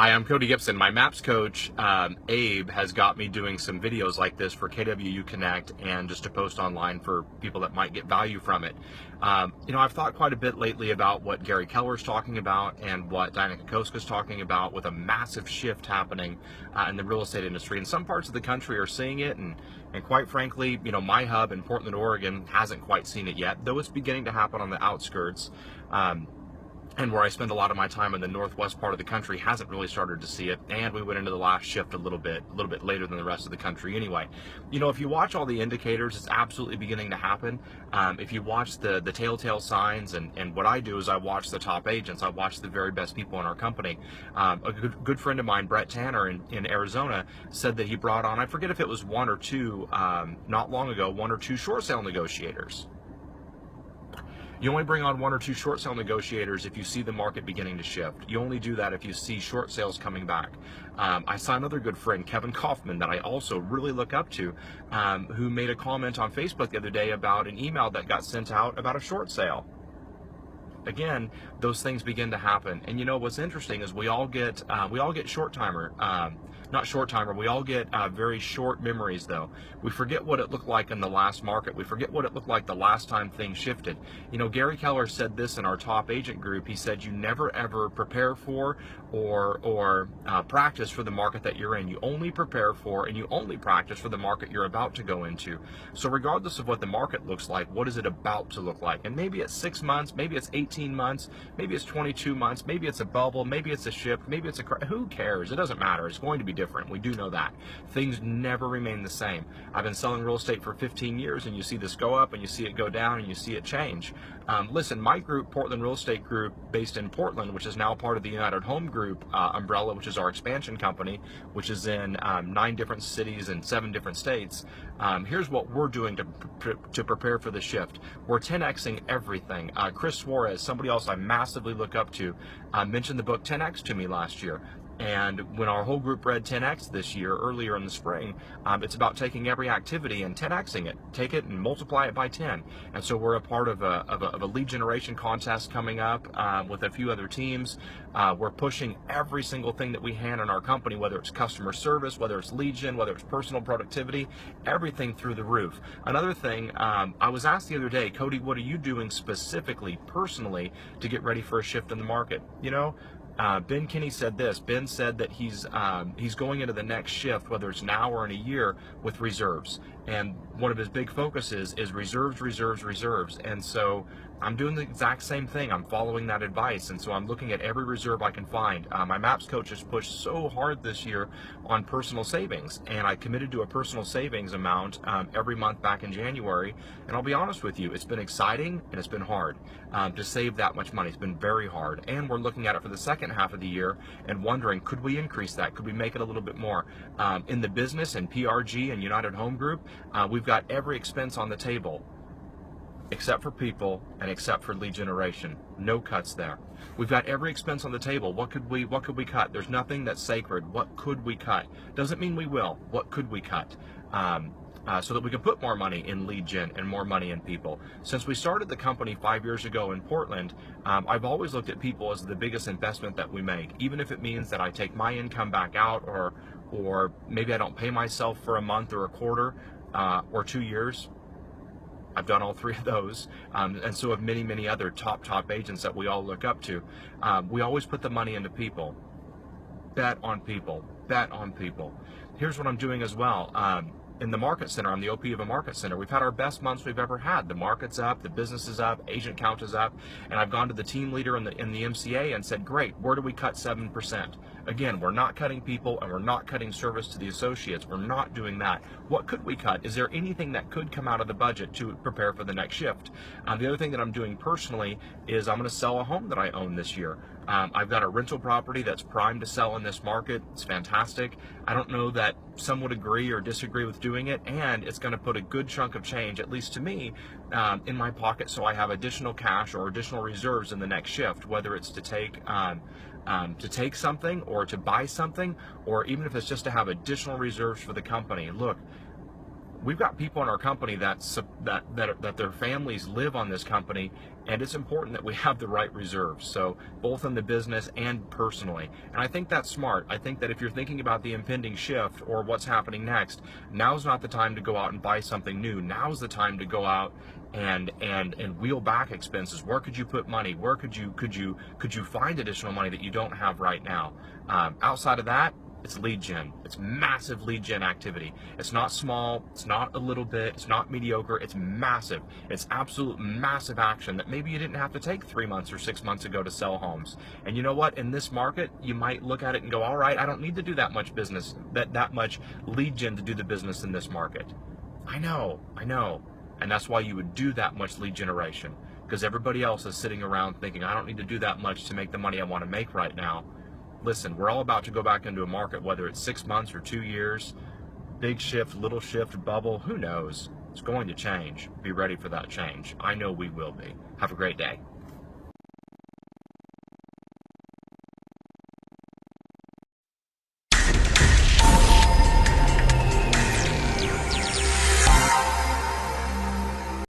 Hi, I'm Cody Gibson. My MAPS coach, Abe, has got me doing some videos like this for KWU Connect and just to post online for people that might get value from it. I've thought quite a bit lately about what Gary Keller's talking about and what Diana Kokoska's talking about with a massive shift happening in the real estate industry. And some parts of the country are seeing it, and quite frankly, my hub in Portland, Oregon hasn't quite seen it yet, though it's beginning to happen on the outskirts. And where I spend a lot of my time in the northwest part of the country hasn't really started to see it, and we went into the last shift a little bit later than the rest of the country anyway. If you watch all the indicators, it's absolutely beginning to happen. If you watch the telltale signs, and what I do is I watch the top agents, I watch the very best people in our company. A good friend of mine, Brett Tanner in Arizona, said that he brought on, I forget if it was one or two, not long ago, one or two short sale negotiators. You only bring on one or two short sale negotiators if you see the market beginning to shift. You only do that if you see short sales coming back. I saw another good friend, Kevin Kaufman, that I also really look up to, who made a comment on Facebook the other day about an email that got sent out about a short sale. Again, those things begin to happen. And what's interesting is we all get short timer, not short timer, we all get very short memories though. We forget what it looked like in the last market. We forget what it looked like the last time things shifted. Gary Keller said this in our top agent group. He said, you never ever prepare for or practice for the market that you're in. You only prepare for and you only practice for the market you're about to go into. So regardless of what the market looks like, what is it about to look like? And maybe it's 6 months, maybe it's 18 months, maybe it's 22 months, maybe it's a bubble, maybe it's a shift, maybe it's who cares? It doesn't matter. It's going to be different. We do know that. Things never remain the same. I've been selling real estate for 15 years, and you see this go up and you see it go down and you see it change. Listen, my group, Portland Real Estate Group, based in Portland, which is now part of the United Home Group umbrella, which is our expansion company, which is in 9 different cities and 7 different states. Here's what we're doing to prepare for the shift. We're 10Xing everything. Chris Suarez, somebody else I massively look up to, mentioned the book 10X to me last year. And when our whole group read 10X this year, earlier in the spring, it's about taking every activity and 10Xing it. Take it and multiply it by 10. And so we're a part of a lead generation contest coming up with a few other teams. We're pushing every single thing that we hand in our company, whether it's customer service, whether it's lead gen, whether it's personal productivity, everything through the roof. Another thing, I was asked the other day, Cody, what are you doing specifically, personally, to get ready for a shift in the market? Ben Kinney said this. Ben said that he's going into the next shift, whether it's now or in a year, with reserves. And one of his big focuses is reserves, reserves, reserves. And so I'm doing the exact same thing. I'm following that advice. And so I'm looking at every reserve I can find. My MAPS coach has pushed so hard this year on personal savings. And I committed to a personal savings amount every month back in January. And I'll be honest with you, it's been exciting and it's been hard to save that much money. It's been very hard. And we're looking at it for the second half of the year and wondering, could we increase that? Could we make it a little bit more? In the business and PRG and United Home Group, we've got every expense on the table except for people and except for lead generation. No cuts there. We've got every expense on the table. What could we cut? There's nothing that's sacred. What could we cut? Doesn't mean we will. What could we cut? So that we can put more money in lead gen and more money in people. Since we started the company 5 years ago in Portland, I've always looked at people as the biggest investment that we make, even if it means that I take my income back out, or maybe I don't pay myself for a month or a quarter or 2 years. I've done all 3 of those, and so have many, many other top agents that we all look up to. We always put the money into people. Bet on people. Bet on people. Here's what I'm doing as well. In the market center, I'm the OP of a market center. We've had our best months we've ever had. The market's up, the business is up, agent count is up, and I've gone to the team leader in the MCA and said, great, where do we cut 7%? Again, we're not cutting people and we're not cutting service to the associates. We're not doing that. What could we cut? Is there anything that could come out of the budget to prepare for the next shift? The other thing that I'm doing personally is I'm going to sell a home that I own this year. I've got a rental property that's primed to sell in this market. It's fantastic. I don't know that some would agree or disagree with doing it, and it's going to put a good chunk of change, at least to me, in my pocket, so I have additional cash or additional reserves in the next shift, whether it's to take something or to buy something, or even if it's just to have additional reserves for the company. Look, we've got people in our company that their families live on this company, And it's important that we have the right reserves, so both in the business and personally. And I think that's smart. I think that if you're thinking about the impending shift or what's happening next, now's not the time to go out and buy something new. Now's the time to go out and wheel back expenses. Where could you put money? Where could you find additional money that you don't have right now? Outside of that, it's lead gen. It's massive lead gen activity. It's not small. It's not a little bit. It's not mediocre. It's massive. It's absolute massive action that maybe you didn't have to take 3 months or 6 months ago to sell homes. And you know what? In this market, you might look at it and go, all right, I don't need to do that much business, that much lead gen to do the business in this market. I know. And that's why you would do that much lead generation, because everybody else is sitting around thinking, I don't need to do that much to make the money I want to make right now. Listen, we're all about to go back into a market, whether it's 6 months or 2 years, big shift, little shift, bubble, who knows? It's going to change. Be ready for that change. I know we will be. Have a great day.